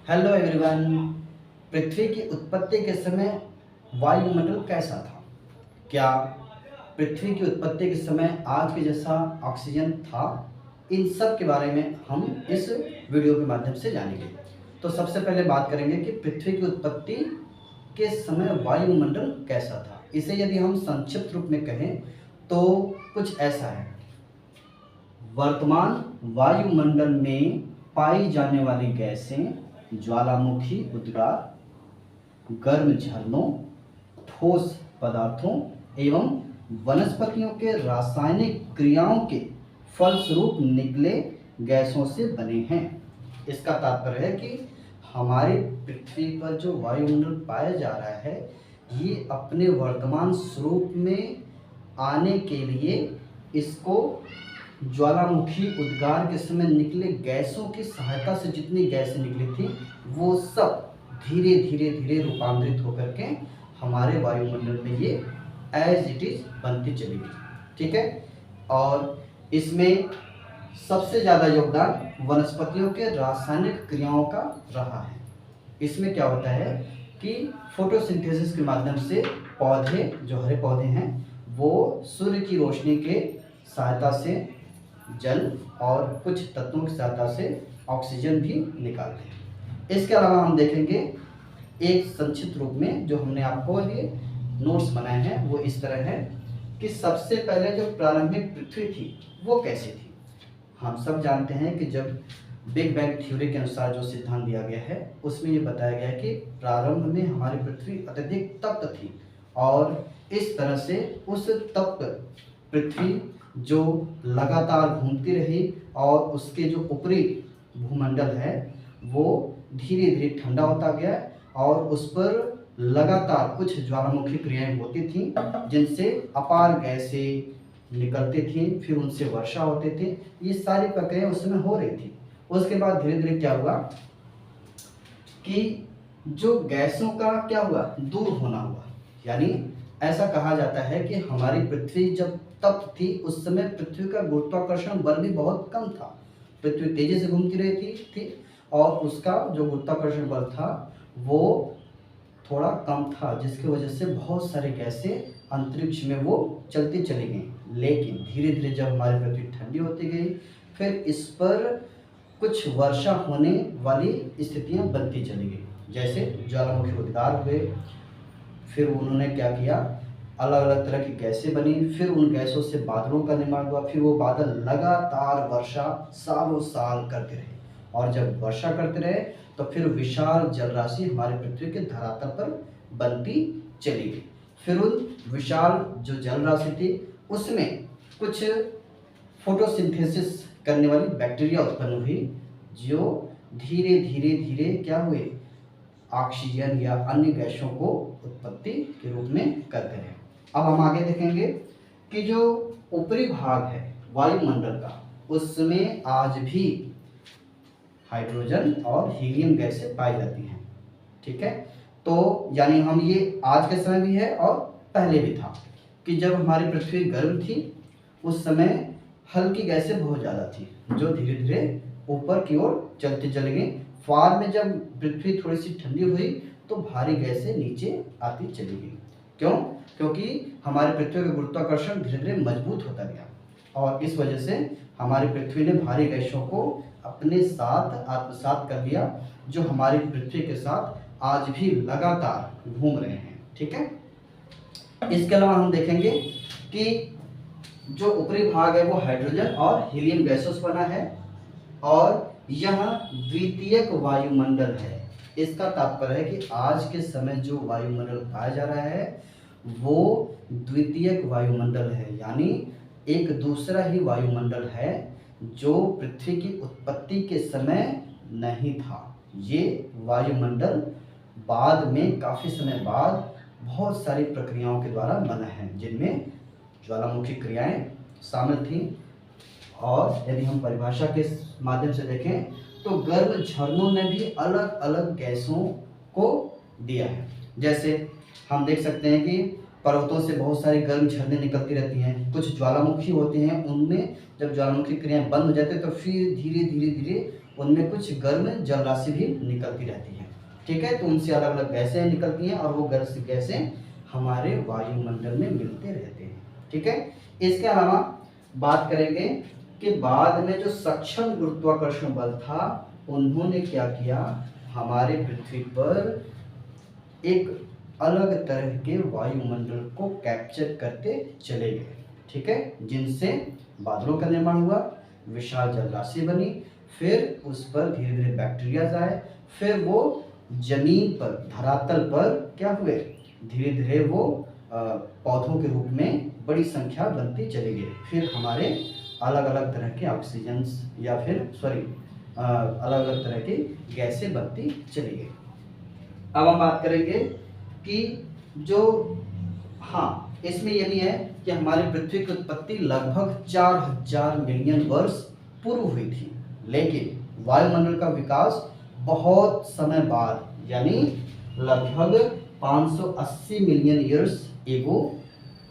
Hello everyone. पृथ्वी की उत्पत्ति के समय वायुमंडल कैसा था? क्या पृथ्वी की उत्पत्ति के समय आज के जैसा ऑक्सीजन था? इन सब के बारे में हम इस वीडियो के माध्यम से जानेंगे। तो सबसे पहले बात करेंगे कि पृथ्वी की उत्पत्ति के समय वायुमंडल कैसा था। इसे यदि हम संक्षिप्त रूप में कहें तो कुछ ऐसा है। वर्तमान वायुमंडल में पाई जाने वाली गैसें ज्वालामुखी उद्गार, गर्म झरनों, ठोस पदार्थों एवं वनस्पतियों के रासायनिक क्रियाओं के फलस्वरूप निकले गैसों से बने हैं। इसका तात्पर्य है कि हमारी पृथ्वी पर जो वायुमंडल पाया जा रहा है ये अपने वर्तमान स्वरूप में आने के लिए इसको ज्वालामुखी उद्गार के समय निकले गैसों की सहायता से जितनी गैसें निकली थी वो सब धीरे धीरे धीरे रूपांतरित होकर के हमारे वायुमंडल में ये एज इट इज बनती चली गई। ठीक है। और इसमें सबसे ज़्यादा योगदान वनस्पतियों के रासायनिक क्रियाओं का रहा है। इसमें क्या होता है कि फोटोसिंथेसिस के माध्यम से पौधे, जो हरे पौधे हैं, वो सूर्य की रोशनी के सहायता से जल और कुछ तत्वों की सहायता से ऑक्सीजन भी निकालते हैं। इसके अलावा हम देखेंगे एक संक्षिप्त रूप में जो हमने आपको ये नोट्स बनाए हैं वो इस तरह है कि सबसे पहले जो प्रारंभिक पृथ्वी थी वो कैसी थी। हम सब जानते हैं कि जब बिग बैंग थ्योरी के अनुसार जो सिद्धांत दिया गया है उसमें ये बताया गया है कि प्रारंभ में हमारी पृथ्वी अत्यधिक तप्त थी और इस तरह से उस तप्त पृथ्वी जो लगातार घूमती रही और उसके जो ऊपरी भूमंडल है वो धीरे धीरे ठंडा होता गया और उस पर लगातार कुछ ज्वालामुखी क्रियाएं होती थीं जिनसे अपार गैसें निकलती थीं, फिर उनसे वर्षा होते थे। ये सारी प्रक्रिया उस समय हो रही थी। उसके बाद धीरे धीरे क्या हुआ कि जो गैसों का क्या हुआ, दूर होना हुआ। यानी ऐसा कहा जाता है कि हमारी पृथ्वी जब तप्त थी उस समय पृथ्वी का गुरुत्वाकर्षण बल भी बहुत कम था। पृथ्वी तेजी से घूमती रही थी और उसका जो गुरुत्वाकर्षण बल था वो थोड़ा कम था, जिसकी वजह से बहुत सारी गैसें अंतरिक्ष में वो चलती चली गई। लेकिन धीरे धीरे जब हमारी पृथ्वी ठंडी होती गई फिर इस पर कुछ वर्षा होने वाली स्थितियां बनती चली गई। जैसे ज्वालामुखी उद्गार हुए, फिर उन्होंने क्या किया, अलग अलग तरह की गैसें बनी, फिर उन गैसों से बादलों का निर्माण हुआ, फिर वो बादल लगातार वर्षा सालों साल करते रहे और जब वर्षा करते रहे तो फिर विशाल जलराशि हमारी पृथ्वी के धरातल पर बनती चली गई। फिर उन विशाल जो जलराशि थी उसमें कुछ फोटोसिंथेसिस करने वाली बैक्टीरिया उत्पन्न हुई जो धीरे धीरे धीरे क्या हुए, ऑक्सीजन या अन्य गैसों को उत्पत्ति के रूप में करते रहे। अब हम आगे देखेंगे कि जो ऊपरी भाग है वायुमंडल का उसमें आज भी हाइड्रोजन और हीलियम गैसें पाई जाती हैं। ठीक है। तो यानी हम ये आज के समय भी है और पहले भी था कि जब हमारी पृथ्वी गर्म थी उस समय हल्की गैसें बहुत ज़्यादा थी जो धीरे धीरे ऊपर की ओर चलती चली गई। बाद में जब पृथ्वी थोड़ी सी ठंडी हुई तो भारी गैसें नीचे आती चली गई। क्यों? क्योंकि हमारी पृथ्वी का गुरुत्वाकर्षण धीरे धीरे मजबूत होता गया और इस वजह से हमारी पृथ्वी ने भारी गैसों को अपने साथ आत्मसात कर लिया जो हमारी पृथ्वी के साथ आज भी लगातार घूम रहे हैं। ठीक है। इसके अलावा हम देखेंगे कि जो ऊपरी भाग है वो हाइड्रोजन और हीलियम गैसों से बना है और यह द्वितीयक वायुमंडल है। इसका तात्पर्य है कि आज के समय जो वायुमंडल पाया जा रहा है वो द्वितीयक वायुमंडल है, यानी एक दूसरा ही वायुमंडल है जो पृथ्वी की उत्पत्ति के समय नहीं था। ये वायुमंडल बाद में काफ़ी समय बाद बहुत सारी प्रक्रियाओं के द्वारा बना है जिनमें ज्वालामुखी क्रियाएं शामिल थीं। और यदि हम परिभाषा के माध्यम से देखें तो गर्म झरनों ने भी अलग अलग गैसों को दिया है। जैसे हम देख सकते हैं कि पर्वतों से बहुत सारी गर्म झरने निकलती रहती हैं, कुछ ज्वालामुखी होते हैं, उनमें जब ज्वालामुखी क्रियाएं बंद हो जाती है तो फिर धीरे धीरे धीरे उनमें कुछ गर्म जल राशि भी निकलती रहती है। ठीक है, तो उनसे अलग अलग गैसें निकलती हैं और वो गैसें हमारे वायुमंडल में मिलते रहते हैं। ठीक है, इसके अलावा बात करेंगे कि बाद में जो सक्षम गुरुत्वाकर्षण बल था, उन्होंने क्या किया, हमारे पृथ्वी पर एक अलग तरह के वायुमंडल को कैप्चर करते चले गए। ठीक है, जिनसे बादलों का निर्माण हुआ, विशाल जल राशि बनी, फिर उस पर धीरे धीरे बैक्टीरियाज आए, फिर वो जमीन पर, धरातल पर क्या हुए, धीरे धीरे वो पौधों के रूप में बड़ी संख्या बनती चली गई। फिर हमारे अलग अलग तरह के ऑक्सीजन या फिर अलग अलग तरह की गैसें बनती चली गई। अब हम बात करेंगे कि जो, हाँ, इसमें ये भी है कि हमारी पृथ्वी की उत्पत्ति लगभग 4000 मिलियन वर्ष पूर्व हुई थी, लेकिन वायुमंडल का विकास बहुत समय बाद, यानी लगभग 580 मिलियन ईयर्स एगो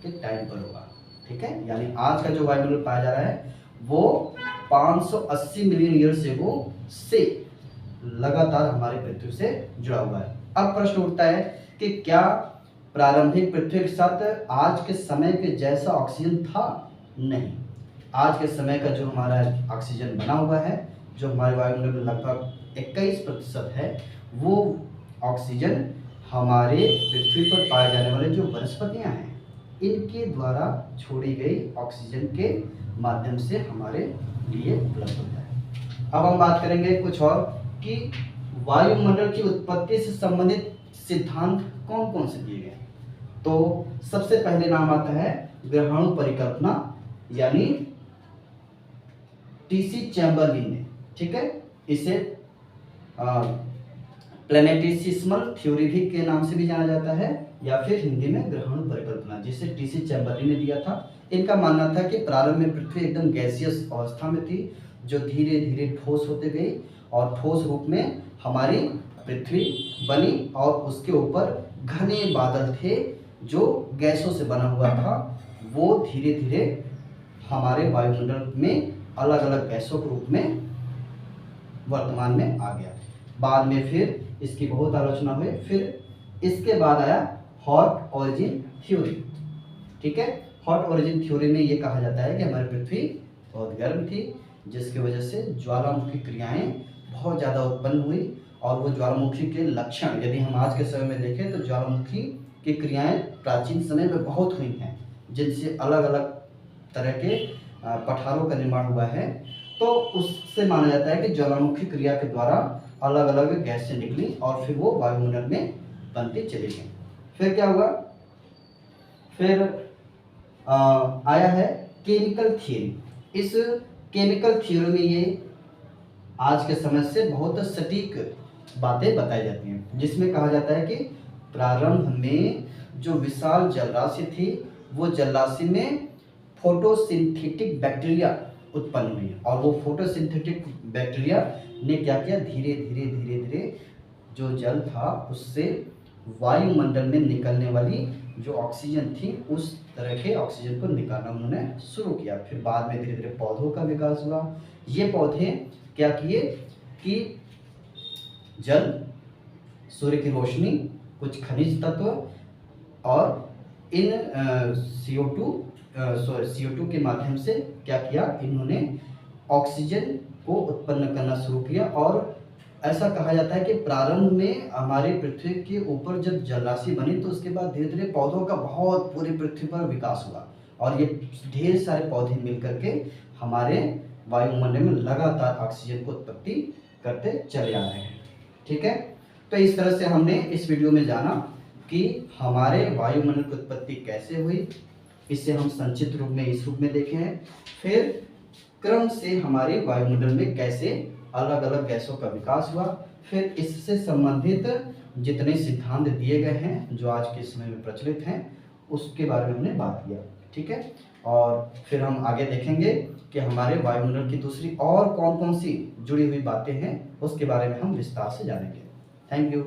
के टाइम पर होगा। ठीक है, यानी आज का जो वायुमंडल पाया जा रहा है वो 580 मिलियन ईयर्स एगो से लगातार हमारी पृथ्वी से जुड़ा हुआ है। अब प्रश्न उठता है कि क्या प्रारंभिक पृथ्वी के साथ आज के समय के जैसा ऑक्सीजन था? नहीं, आज के समय का जो हमारा ऑक्सीजन बना हुआ है, जो हमारे वायुमंडल में लगभग 21% है, वो ऑक्सीजन हमारे पृथ्वी पर पाए जाने वाले जो वनस्पतियां हैं, इनके द्वारा छोड़ी गई ऑक्सीजन के माध्यम से हमारे लिए उपलब्ध होता है। अब हम बात करेंगे कुछ और कि वायुमंडल की उत्पत्ति से संबंधित सिद्धांत कौन कौन से दिए गए। तो सबसे पहले नाम आता है ग्रहाणु परिकल्पना, यानी टीसी चैम्बरलिन ने। ठीक है, इसे प्लैनेटेसिमल थ्योरी भी के नाम से भी जाना जाता है, या फिर हिंदी में ग्रहाणु परिकल्पना, जिसे टीसी चैम्बरलिन ने दिया था। इनका मानना था कि प्रारंभ में पृथ्वी एकदम गैसियस अवस्था में थी, जो धीरे धीरे ठोस होते गई और ठोस रूप में हमारी पृथ्वी बनी, और उसके ऊपर घने बादल थे जो गैसों से बना हुआ था। वो धीरे धीरे हमारे वायुमंडल में अलग अलग गैसों के रूप में वर्तमान में आ गया। बाद में फिर इसकी बहुत आलोचना हुई। फिर इसके बाद आया हॉट ओरिजिन थ्योरी। ठीक है, हॉट ओरिजिन थ्योरी में ये कहा जाता है कि हमारी पृथ्वी बहुत गर्म थी, जिसकी वजह से ज्वालामुखी क्रियाएं बहुत ज़्यादा उत्पन्न हुई, और वो ज्वालामुखी के लक्षण, यदि हम आज के समय में देखें तो ज्वालामुखी की क्रियाएं प्राचीन समय में बहुत हुई हैं, जिनसे अलग अलग तरह के पठारों का निर्माण हुआ है। तो उससे माना जाता है कि ज्वालामुखी क्रिया के द्वारा अलग अलग गैसें निकली और फिर वो वायुमंडल में बनती चली गई। फिर क्या हुआ, फिर आया है केमिकल थ्योरी। इस केमिकल थ्योरी में ये आज के समय से बहुत सटीक बातें बताई जाती हैं, जिसमें कहा जाता है कि प्रारंभ में जो विशाल जल राशि थी, वो जल राशि में फोटोसिंथेटिक बैक्टीरिया उत्पन्न हुई, और वो फोटोसिंथेटिक बैक्टीरिया ने क्या किया, धीरे धीरे धीरे धीरे जो जल था उससे वायुमंडल में निकलने वाली जो ऑक्सीजन थी, उस तरह के ऑक्सीजन को निकालना उन्होंने शुरू किया। फिर बाद में धीरे धीरे पौधों का विकास हुआ। ये पौधे क्या किए कि जल, सूर्य की रोशनी, कुछ खनिज तत्व और इन CO2 के माध्यम से क्या किया, इन्होंने ऑक्सीजन को उत्पन्न करना शुरू किया। और ऐसा कहा जाता है कि प्रारंभ में हमारे पृथ्वी के ऊपर जब जल राशि बनी, तो उसके बाद धीरे धीरे पौधों का बहुत पूरी पृथ्वी पर विकास हुआ, और ये ढेर सारे पौधे मिल करके हमारे वायुमंडल में लगातार ऑक्सीजन को उत्पत्ति करते चले आ रहे हैं। ठीक है, तो इस तरह से हमने इस वीडियो में जाना कि हमारे वायुमंडल की उत्पत्ति कैसे हुई। इसे हम संक्षिप्त रूप में इस रूप में देखे हैं। फिर क्रम से हमारे वायुमंडल में कैसे अलग अलग गैसों का विकास हुआ। फिर इससे संबंधित जितने सिद्धांत दिए गए हैं जो आज के समय में प्रचलित हैं, उसके बारे में हमने बात किया। ठीक है, और फिर हम आगे देखेंगे कि हमारे वायुमंडल की दूसरी और कौन कौन सी जुड़ी हुई बातें हैं, उसके बारे में हम विस्तार से जानेंगे। Thank you.